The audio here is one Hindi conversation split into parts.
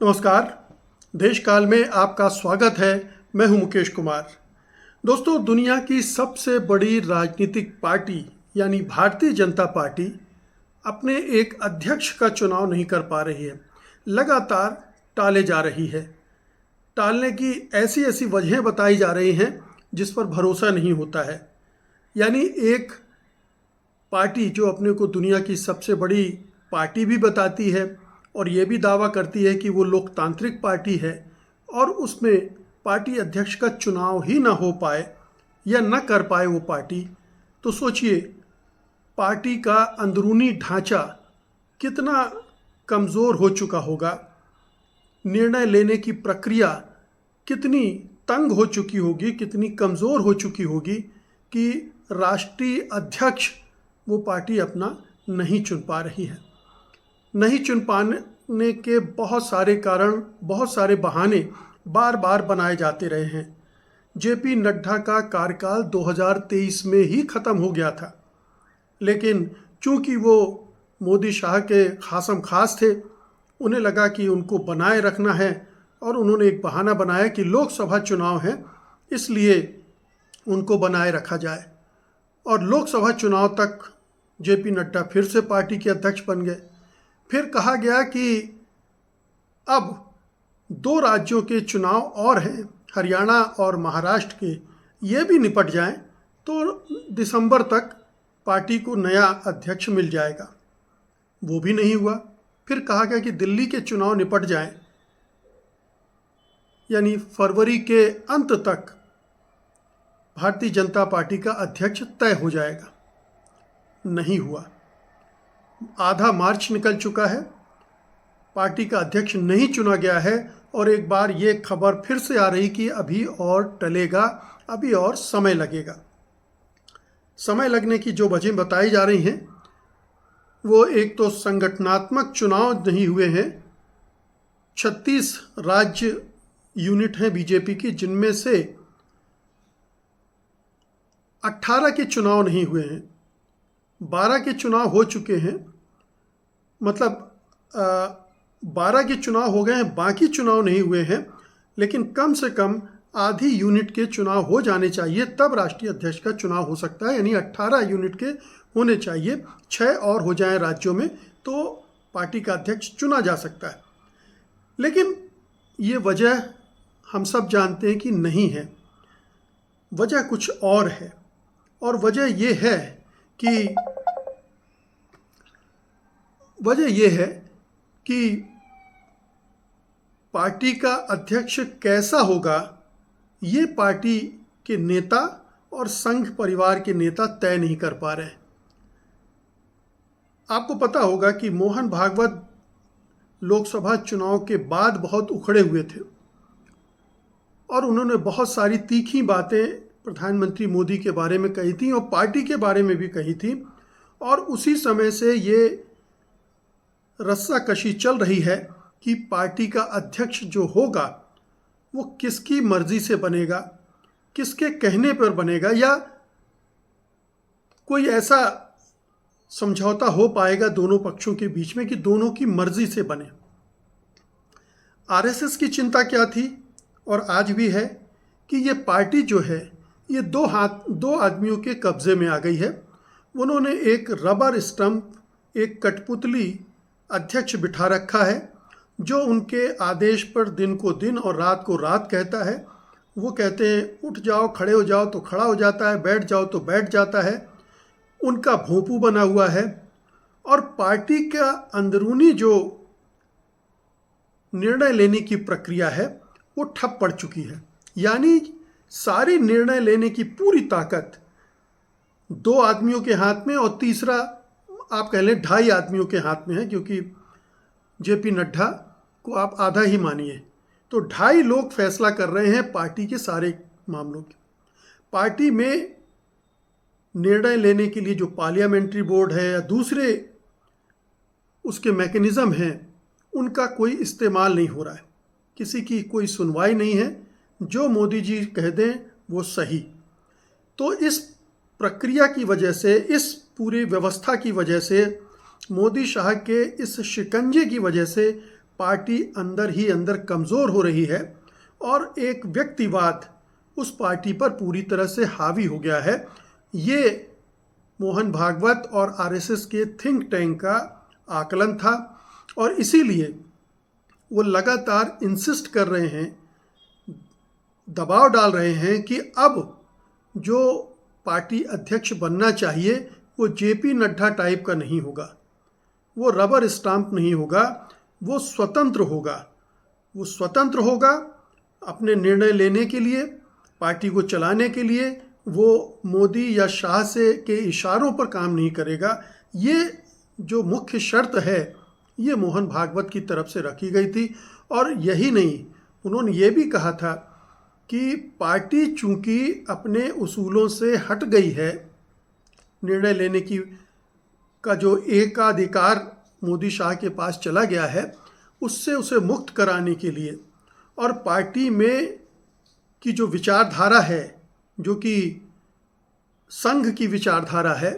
नमस्कार। देश काल में आपका स्वागत है। मैं हूं मुकेश कुमार। दोस्तों, दुनिया की सबसे बड़ी राजनीतिक पार्टी यानी भारतीय जनता पार्टी अपने एक अध्यक्ष का चुनाव नहीं कर पा रही है। लगातार टाले जा रही है। टालने की ऐसी ऐसी वजहें बताई जा रही हैं जिस पर भरोसा नहीं होता है। यानी एक पार्टी जो अपने को दुनिया की सबसे बड़ी पार्टी भी बताती है और ये भी दावा करती है कि वो लोकतांत्रिक पार्टी है, और उसमें पार्टी अध्यक्ष का चुनाव ही ना हो पाए या ना कर पाए वो पार्टी, तो सोचिए पार्टी का अंदरूनी ढांचा कितना कमज़ोर हो चुका होगा। निर्णय लेने की प्रक्रिया कितनी तंग हो चुकी होगी, कितनी कमज़ोर हो चुकी होगी कि राष्ट्रीय अध्यक्ष वो पार्टी अपना नहीं चुन पा रही है। नहीं चुन पाने के बहुत सारे कारण, बहुत सारे बहाने बार बार बनाए जाते रहे हैं। जेपी नड्डा का कार्यकाल 2023 में ही ख़त्म हो गया था, लेकिन चूंकि वो मोदी शाह के खासम खास थे, उन्हें लगा कि उनको बनाए रखना है और उन्होंने एक बहाना बनाया कि लोकसभा चुनाव है, इसलिए उनको बनाए रखा जाए। और लोकसभा चुनाव तक जेपी नड्डा फिर से पार्टी के अध्यक्ष बन गए। फिर कहा गया कि अब 2 राज्यों के चुनाव और हैं, हरियाणा और महाराष्ट्र के, ये भी निपट जाएं तो दिसंबर तक पार्टी को नया अध्यक्ष मिल जाएगा। वो भी नहीं हुआ। फिर कहा गया कि दिल्ली के चुनाव निपट जाएं, यानी फरवरी के अंत तक भारतीय जनता पार्टी का अध्यक्ष तय हो जाएगा। नहीं हुआ। आधा मार्च निकल चुका है, पार्टी का अध्यक्ष नहीं चुना गया है, और एक बार ये खबर फिर से आ रही कि अभी और टलेगा, अभी और समय लगेगा। समय लगने की जो वजह बताई जा रही हैं वो एक तो संगठनात्मक चुनाव नहीं हुए हैं। 36 राज्य यूनिट हैं बीजेपी की, जिनमें से 18 के चुनाव नहीं हुए हैं। 12 के चुनाव हो चुके हैं, मतलब 12 के चुनाव हो गए हैं, बाकी चुनाव नहीं हुए हैं। लेकिन कम से कम आधी यूनिट के चुनाव हो जाने चाहिए, तब राष्ट्रीय अध्यक्ष का चुनाव हो सकता है। यानी 18 यूनिट के होने चाहिए, 6 और हो जाएं राज्यों में तो पार्टी का अध्यक्ष चुना जा सकता है। लेकिन ये वजह हम सब जानते हैं कि नहीं है। वजह कुछ और है, और वजह यह है कि पार्टी का अध्यक्ष कैसा होगा, ये पार्टी के नेता और संघ परिवार के नेता तय नहीं कर पा रहे हैं। आपको पता होगा कि मोहन भागवत लोकसभा चुनाव के बाद बहुत उखड़े हुए थे और उन्होंने बहुत सारी तीखी बातें प्रधानमंत्री मोदी के बारे में कही थी और पार्टी के बारे में भी कही थी। और उसी समय से ये रस्साकशी चल रही है कि पार्टी का अध्यक्ष जो होगा वो किसकी मर्जी से बनेगा, किसके कहने पर बनेगा, या कोई ऐसा समझौता हो पाएगा दोनों पक्षों के बीच में कि दोनों की मर्जी से बने। आरएसएस की चिंता क्या थी और आज भी है कि ये पार्टी जो है ये दो आदमियों के कब्जे में आ गई है। उन्होंने एक रबर स्टंप, एक कठपुतली अध्यक्ष बिठा रखा है जो उनके आदेश पर दिन को दिन और रात को रात कहता है। वो कहते हैं उठ जाओ, खड़े हो जाओ तो खड़ा हो जाता है, बैठ जाओ तो बैठ जाता है। उनका भोंपू बना हुआ है और पार्टी का अंदरूनी जो निर्णय लेने की प्रक्रिया है वो ठप पड़ चुकी है। यानी सारी निर्णय लेने की पूरी ताकत 2 आदमियों के हाथ में, और तीसरा आप कह लें 2.5 आदमियों के हाथ में है, क्योंकि जेपी नड्डा को आप आधा ही मानिए तो 2.5 लोग फैसला कर रहे हैं पार्टी के सारे मामलों की। पार्टी में निर्णय लेने के लिए जो पार्लियामेंट्री बोर्ड है या दूसरे उसके मैकेनिज़्म हैं, उनका कोई इस्तेमाल नहीं हो रहा है। किसी की कोई सुनवाई नहीं है, जो मोदी जी कह दें वो सही। तो इस प्रक्रिया की वजह से, इस पूरी व्यवस्था की वजह से, मोदी शाह के इस शिकंजे की वजह से पार्टी अंदर ही अंदर कमज़ोर हो रही है और एक व्यक्तिवाद उस पार्टी पर पूरी तरह से हावी हो गया है। ये मोहन भागवत और आरएसएस के थिंक टैंक का आकलन था और इसीलिए वो लगातार इंसिस्ट कर रहे हैं, दबाव डाल रहे हैं कि अब जो पार्टी अध्यक्ष बनना चाहिए वो जेपी नड्डा टाइप का नहीं होगा, वो रबर स्टाम्प नहीं होगा, वो स्वतंत्र होगा। वो स्वतंत्र होगा अपने निर्णय लेने के लिए, पार्टी को चलाने के लिए। वो मोदी या शाह से के इशारों पर काम नहीं करेगा। ये जो मुख्य शर्त है ये मोहन भागवत की तरफ से रखी गई थी। और यही नहीं, उन्होंने ये भी कहा था कि पार्टी चूंकि अपने उसूलों से हट गई है, निर्णय लेने की का जो एकाधिकार मोदी शाह के पास चला गया है, उससे उसे मुक्त कराने के लिए और पार्टी में की जो विचारधारा है, जो कि संघ की विचारधारा है,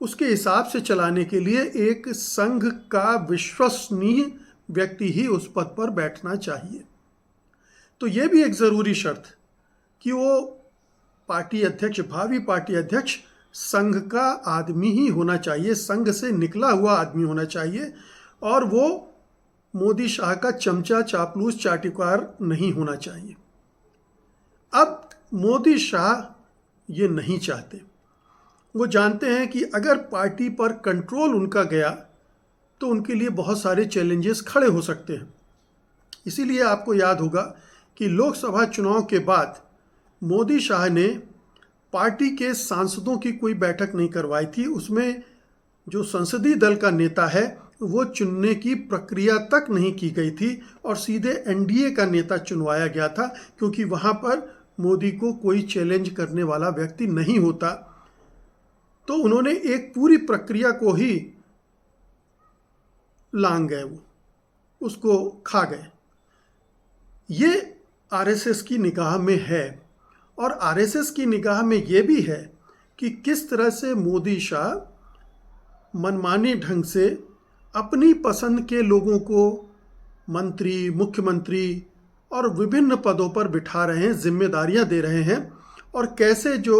उसके हिसाब से चलाने के लिए एक संघ का विश्वसनीय व्यक्ति ही उस पद पर बैठना चाहिए। तो ये भी एक ज़रूरी शर्त कि वो पार्टी अध्यक्ष, भावी पार्टी अध्यक्ष संघ का आदमी ही होना चाहिए, संघ से निकला हुआ आदमी होना चाहिए और वो मोदी शाह का चमचा, चापलूस, चाटुकार नहीं होना चाहिए। अब मोदी शाह ये नहीं चाहते। वो जानते हैं कि अगर पार्टी पर कंट्रोल उनका गया तो उनके लिए बहुत सारे चैलेंजेस खड़े हो सकते हैं। इसीलिए आपको याद होगा कि लोकसभा चुनाव के बाद मोदी शाह ने पार्टी के सांसदों की कोई बैठक नहीं करवाई थी। उसमें जो संसदीय दल का नेता है वो चुनने की प्रक्रिया तक नहीं की गई थी और सीधे एनडीए का नेता चुनवाया गया था, क्योंकि वहाँ पर मोदी को कोई चैलेंज करने वाला व्यक्ति नहीं होता। तो उन्होंने एक पूरी प्रक्रिया को ही लांग गए, वो उसको खा गए। ये आरएसएस की निगाह में है और आरएसएस की निगाह में ये भी है कि किस तरह से मोदी शाह मनमानी ढंग से अपनी पसंद के लोगों को मंत्री, मुख्यमंत्री और विभिन्न पदों पर बिठा रहे हैं, जिम्मेदारियां दे रहे हैं, और कैसे जो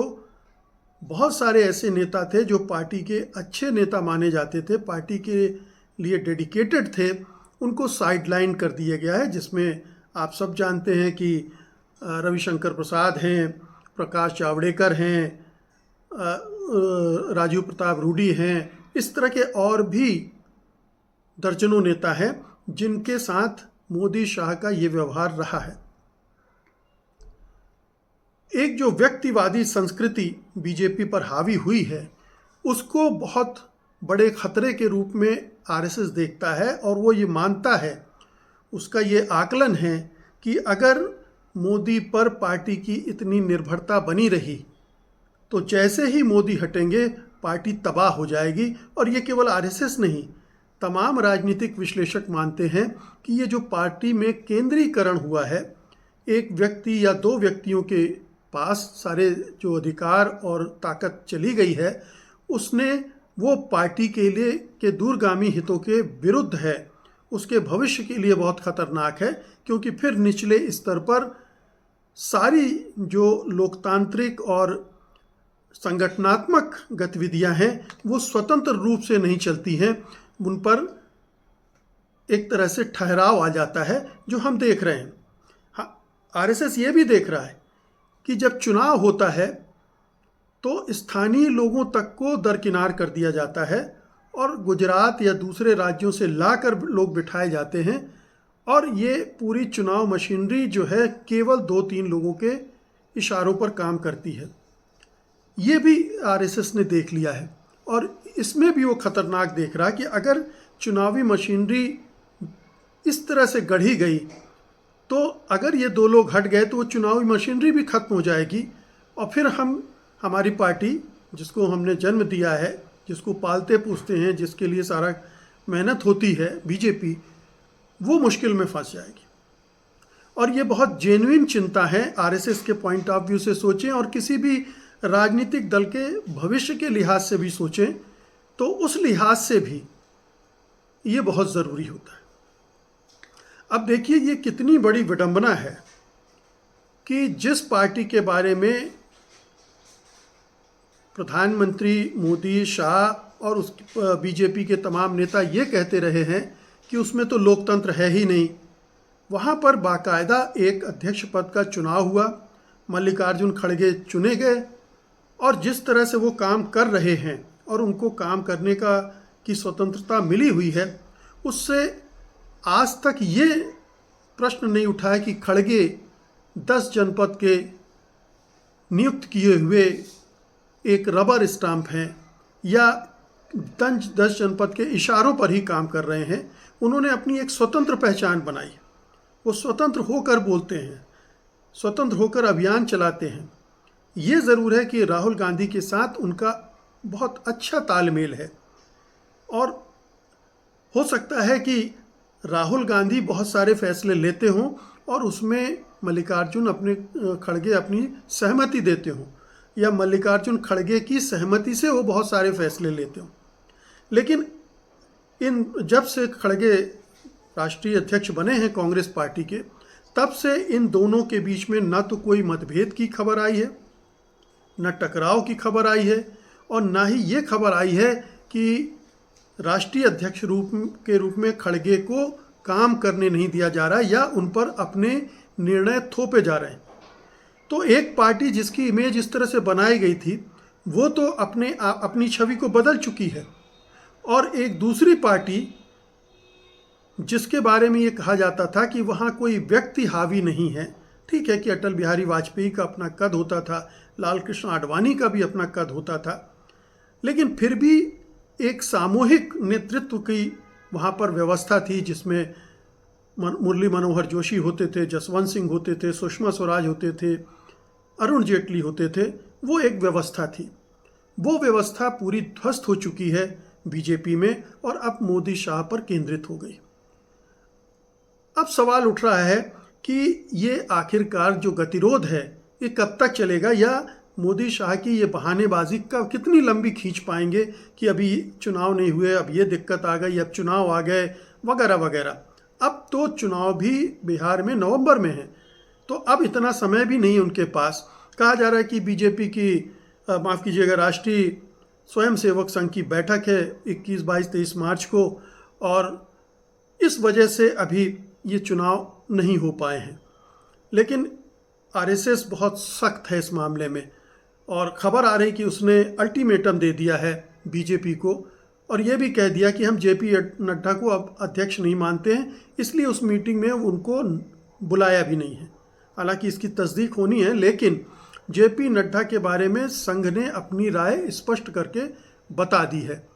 बहुत सारे ऐसे नेता थे जो पार्टी के अच्छे नेता माने जाते थे, पार्टी के लिए डेडिकेटेड थे, उनको साइडलाइन कर दिया गया है। जिसमें आप सब जानते हैं कि रविशंकर प्रसाद हैं, प्रकाश जावड़ेकर हैं, राजीव प्रताप रूडी हैं, इस तरह के और भी दर्जनों नेता हैं जिनके साथ मोदी शाह का ये व्यवहार रहा है। एक जो व्यक्तिवादी संस्कृति बीजेपी पर हावी हुई है, उसको बहुत बड़े खतरे के रूप में आरएसएस देखता है और वो ये मानता है, उसका ये आकलन है कि अगर मोदी पर पार्टी की इतनी निर्भरता बनी रही तो जैसे ही मोदी हटेंगे पार्टी तबाह हो जाएगी। और ये केवल आरएसएस नहीं, तमाम राजनीतिक विश्लेषक मानते हैं कि ये जो पार्टी में केंद्रीकरण हुआ है, एक व्यक्ति या दो व्यक्तियों के पास सारे जो अधिकार और ताकत चली गई है, उसने वो पार्टी के लिए के दूरगामी हितों के विरुद्ध है, उसके भविष्य के लिए बहुत खतरनाक है। क्योंकि फिर निचले स्तर पर सारी जो लोकतांत्रिक और संगठनात्मक गतिविधियां हैं वो स्वतंत्र रूप से नहीं चलती हैं, उन पर एक तरह से ठहराव आ जाता है, जो हम देख रहे हैं। हाँ, आरएसएस ये भी देख रहा है कि जब चुनाव होता है तो स्थानीय लोगों तक को दरकिनार कर दिया जाता है और गुजरात या दूसरे राज्यों से लाकर लोग बिठाए जाते हैं, और ये पूरी चुनाव मशीनरी जो है केवल 2-3 लोगों के इशारों पर काम करती है। ये भी आरएसएस ने देख लिया है और इसमें भी वो खतरनाक देख रहा है कि अगर चुनावी मशीनरी इस तरह से गढ़ी गई तो अगर ये 2 लोग हट गए तो वो चुनावी मशीनरी भी खत्म हो जाएगी और फिर हमारी पार्टी जिसको हमने जन्म दिया है, जिसको पालते पूछते हैं, जिसके लिए सारा मेहनत होती है, बीजेपी, वो मुश्किल में फंस जाएगी। और ये बहुत जेन्युइन चिंता है आरएसएस के पॉइंट ऑफ व्यू से सोचें और किसी भी राजनीतिक दल के भविष्य के लिहाज से भी सोचें तो उस लिहाज से भी ये बहुत ज़रूरी होता है। अब देखिए ये कितनी बड़ी विडंबना है कि जिस पार्टी के बारे में प्रधानमंत्री मोदी, शाह और उस बीजेपी के तमाम नेता ये कहते रहे हैं कि उसमें तो लोकतंत्र है ही नहीं, वहाँ पर बाकायदा एक अध्यक्ष पद का चुनाव हुआ, मल्लिकार्जुन खड़गे चुने गए और जिस तरह से वो काम कर रहे हैं और उनको काम करने की स्वतंत्रता मिली हुई है, उससे आज तक ये प्रश्न नहीं उठा है कि खड़गे 10 जनपद के नियुक्त किए हुए एक रबर स्टाम्प हैं या 10 जनपद के इशारों पर ही काम कर रहे हैं। उन्होंने अपनी एक स्वतंत्र पहचान बनाई, वो स्वतंत्र होकर बोलते हैं, स्वतंत्र होकर अभियान चलाते हैं। ये ज़रूर है कि राहुल गांधी के साथ उनका बहुत अच्छा तालमेल है और हो सकता है कि राहुल गांधी बहुत सारे फैसले लेते हों और उसमें मल्लिकार्जुन खड़गे अपनी सहमति देते हों या मल्लिकार्जुन खड़गे की सहमति से वो बहुत सारे फैसले लेते हों। लेकिन जब से खड़गे राष्ट्रीय अध्यक्ष बने हैं कांग्रेस पार्टी के, तब से इन दोनों के बीच में न तो कोई मतभेद की खबर आई है, न टकराव की खबर आई है और ना ही ये खबर आई है कि राष्ट्रीय अध्यक्ष के रूप में खड़गे को काम करने नहीं दिया जा रहा या उन पर अपने निर्णय थोपे जा रहे हैं। तो एक पार्टी जिसकी इमेज इस तरह से बनाई गई थी वो तो अपनी छवि को बदल चुकी है और एक दूसरी पार्टी जिसके बारे में ये कहा जाता था कि वहाँ कोई व्यक्ति हावी नहीं है। ठीक है कि अटल बिहारी वाजपेयी का अपना कद होता था, लाल कृष्ण आडवाणी का भी अपना कद होता था, लेकिन फिर भी एक सामूहिक नेतृत्व की वहाँ पर व्यवस्था थी जिसमें मुरली मनोहर जोशी होते थे, जसवंत सिंह होते थे, सुषमा स्वराज होते थे, अरुण जेटली होते थे। वो एक व्यवस्था थी। वो व्यवस्था पूरी ध्वस्त हो चुकी है बीजेपी में और अब मोदी शाह पर केंद्रित हो गई। अब सवाल उठ रहा है कि ये आखिरकार जो गतिरोध है ये कब तक चलेगा या मोदी शाह की ये बहानेबाजी का कितनी लंबी खींच पाएंगे कि अभी चुनाव नहीं हुए, अब ये दिक्कत आ गई, अब चुनाव आ गए वगैरह वगैरह। अब तो चुनाव भी बिहार में नवंबर में है, तो अब इतना समय भी नहीं उनके पास। कहा जा रहा है कि बीजेपी की माफ़ कीजिएगा राष्ट्रीय स्वयंसेवक संघ की बैठक है 21, 22, 23 मार्च को और इस वजह से अभी ये चुनाव नहीं हो पाए हैं। लेकिन आरएसएस बहुत सख्त है इस मामले में और ख़बर आ रही कि उसने अल्टीमेटम दे दिया है बीजेपी को और ये भी कह दिया कि हम जेपी नड्डा को अब अध्यक्ष नहीं मानते हैं, इसलिए उस मीटिंग में उनको बुलाया भी नहीं है। हालांकि इसकी तस्दीक होनी है, लेकिन जेपी नड्डा के बारे में संघ ने अपनी राय स्पष्ट करके बता दी है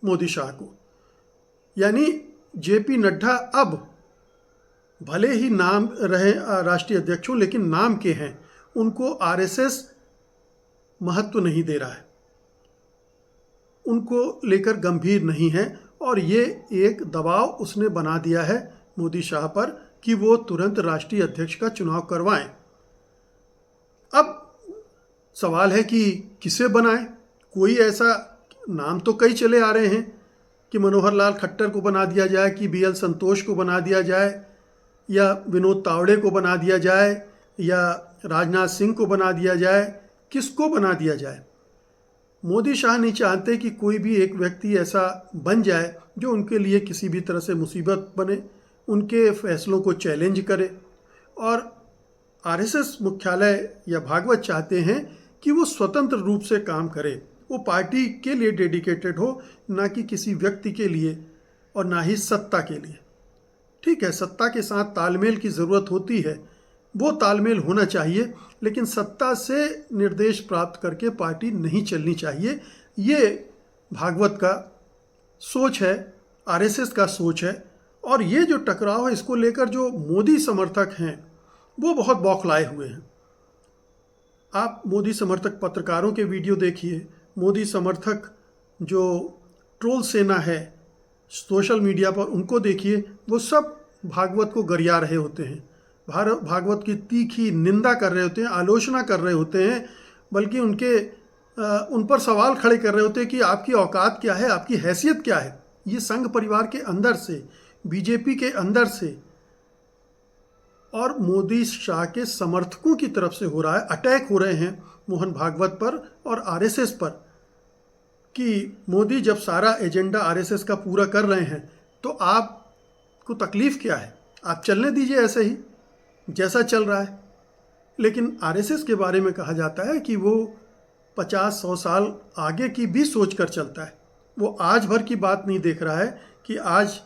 मोदी शाह को। यानी जेपी नड्डा अब भले ही नाम रहे राष्ट्रीय अध्यक्ष हों, लेकिन नाम के हैं, उनको आरएसएस महत्व नहीं दे रहा है, उनको लेकर गंभीर नहीं है और ये एक दबाव उसने बना दिया है मोदी शाह पर कि वो तुरंत राष्ट्रीय अध्यक्ष का चुनाव करवाएं। अब सवाल है कि किसे बनाएं। कोई ऐसा नाम तो कई चले आ रहे हैं कि मनोहर लाल खट्टर को बना दिया जाए, कि बीएल संतोष को बना दिया जाए या विनोद तावड़े को बना दिया जाए या राजनाथ सिंह को बना दिया जाए। किसको बना दिया जाए? मोदी शाह नहीं चाहते कि कोई भी एक व्यक्ति ऐसा बन जाए जो उनके लिए किसी भी तरह से मुसीबत बने, उनके फैसलों को चैलेंज करे। और आरएसएस मुख्यालय या भागवत चाहते हैं कि वो स्वतंत्र रूप से काम करे, वो पार्टी के लिए डेडिकेटेड हो, ना कि किसी व्यक्ति के लिए और ना ही सत्ता के लिए। ठीक है, सत्ता के साथ तालमेल की ज़रूरत होती है, वो तालमेल होना चाहिए, लेकिन सत्ता से निर्देश प्राप्त करके पार्टी नहीं चलनी चाहिए। ये भागवत का सोच है, आरएसएस का सोच है। और ये जो टकराव है इसको लेकर जो मोदी समर्थक हैं वो बहुत बौखलाए हुए हैं। आप मोदी समर्थक पत्रकारों के वीडियो देखिए, मोदी समर्थक जो ट्रोल सेना है सोशल मीडिया पर उनको देखिए, वो सब भागवत को गरिया रहे होते हैं, भागवत की तीखी निंदा कर रहे होते हैं, आलोचना कर रहे होते हैं, बल्कि उन पर सवाल खड़े कर रहे होते हैं कि आपकी औकात क्या है, आपकी हैसियत क्या है। ये संघ परिवार के अंदर से बीजेपी के अंदर से और मोदी शाह के समर्थकों की तरफ से हो रहा है, अटैक हो रहे हैं मोहन भागवत पर और आरएसएस पर, कि मोदी जब सारा एजेंडा आरएसएस का पूरा कर रहे हैं तो आपको तकलीफ़ क्या है, आप चलने दीजिए ऐसे ही जैसा चल रहा है। लेकिन आरएसएस के बारे में कहा जाता है कि वो 50-100 साल आगे की भी सोच कर चलता है। वो आज भर की बात नहीं देख रहा है कि आज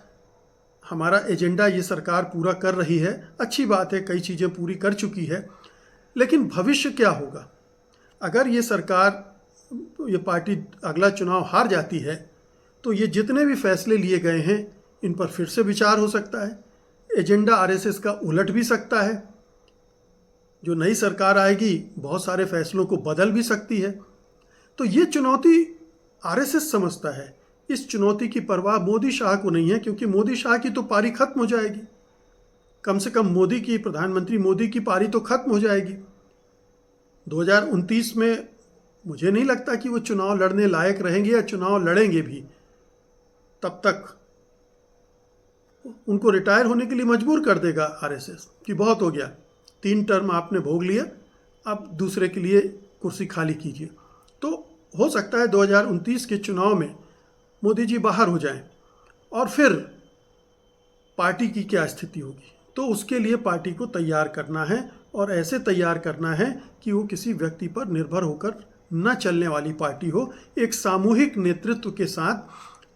हमारा एजेंडा ये सरकार पूरा कर रही है, अच्छी बात है, कई चीज़ें पूरी कर चुकी है, लेकिन भविष्य क्या होगा अगर ये सरकार, ये पार्टी अगला चुनाव हार जाती है तो ये जितने भी फैसले लिए गए हैं इन पर फिर से विचार हो सकता है, एजेंडा आरएसएस का उलट भी सकता है, जो नई सरकार आएगी बहुत सारे फैसलों को बदल भी सकती है। तो ये चुनौती आरएसएस समझता है, इस चुनौती की परवाह मोदी शाह को नहीं है, क्योंकि मोदी शाह की तो पारी खत्म हो जाएगी, कम से कम मोदी की, प्रधानमंत्री मोदी की पारी तो खत्म हो जाएगी। 2029 में मुझे नहीं लगता कि वो चुनाव लड़ने लायक रहेंगे या चुनाव लड़ेंगे भी। तब तक उनको रिटायर होने के लिए मजबूर कर देगा आरएसएस कि बहुत हो गया, 3 टर्म आपने भोग लिया, अब दूसरे के लिए कुर्सी खाली कीजिए। तो हो सकता है 2029 के चुनाव में मोदी जी बाहर हो जाएं और फिर पार्टी की क्या स्थिति होगी। तो उसके लिए पार्टी को तैयार करना है और ऐसे तैयार करना है कि वो किसी व्यक्ति पर निर्भर होकर न चलने वाली पार्टी हो, एक सामूहिक नेतृत्व के साथ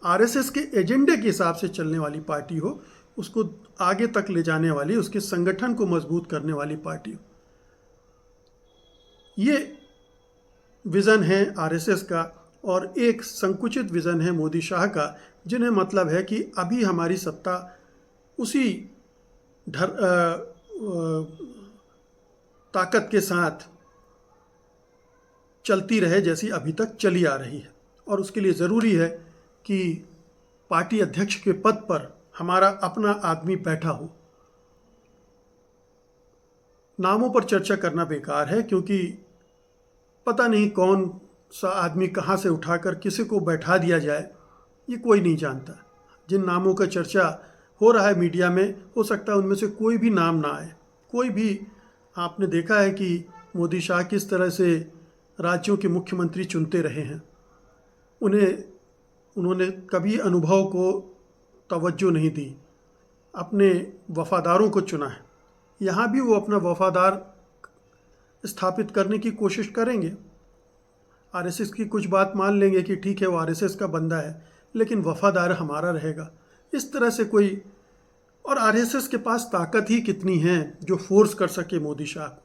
आरएसएस के एजेंडे के हिसाब से चलने वाली पार्टी हो, उसको आगे तक ले जाने वाली, उसके संगठन को मजबूत करने वाली पार्टी हो। ये विज़न है आरएसएस का और एक संकुचित विज़न है मोदी शाह का, जिन्हें मतलब है कि अभी हमारी सत्ता उसी ताकत के साथ चलती रहे जैसी अभी तक चली आ रही है, और उसके लिए ज़रूरी है कि पार्टी अध्यक्ष के पद पर हमारा अपना आदमी बैठा हो। नामों पर चर्चा करना बेकार है, क्योंकि पता नहीं कौन सा आदमी कहाँ से उठाकर किसी को बैठा दिया जाए, ये कोई नहीं जानता। जिन नामों का चर्चा हो रहा है मीडिया में, हो सकता है उनमें से कोई भी नाम ना आए। कोई भी, आपने देखा है कि मोदी शाह किस तरह से राज्यों के मुख्यमंत्री चुनते रहे हैं, उन्होंने कभी अनुभव को तवज्जो नहीं दी, अपने वफादारों को चुना है। यहाँ भी वो अपना वफादार स्थापित करने की कोशिश करेंगे। आरएसएस की कुछ बात मान लेंगे कि ठीक है वो आरएसएस का बंदा है, लेकिन वफादार हमारा रहेगा, इस तरह से कोई। और आरएसएस के पास ताकत ही कितनी है जो फोर्स कर सके मोदी शाह को,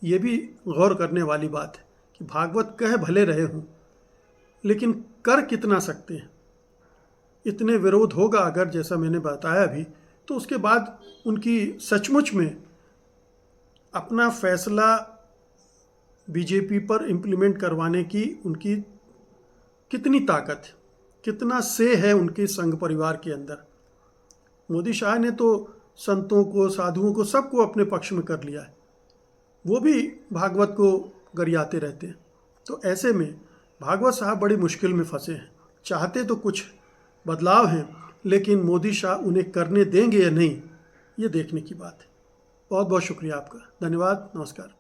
ये भी गौर करने वाली बात है कि भागवत कह भले रहे हों, लेकिन कर कितना सकते हैं। इतने विरोध होगा अगर, जैसा मैंने बताया अभी, तो उसके बाद उनकी सचमुच में अपना फैसला बीजेपी पर इम्प्लीमेंट करवाने की उनकी कितनी ताकत है, कितना से है उनके संघ परिवार के अंदर। मोदी शाह ने तो संतों को, साधुओं को, सबको अपने पक्ष में कर लिया है, वो भी भागवत को गरियाते रहते हैं। तो ऐसे में भागवत साहब बड़ी मुश्किल में फंसे हैं। चाहते तो कुछ बदलाव हैं, लेकिन मोदी शाह उन्हें करने देंगे या नहीं, ये देखने की बात है। बहुत बहुत शुक्रिया आपका, धन्यवाद, नमस्कार।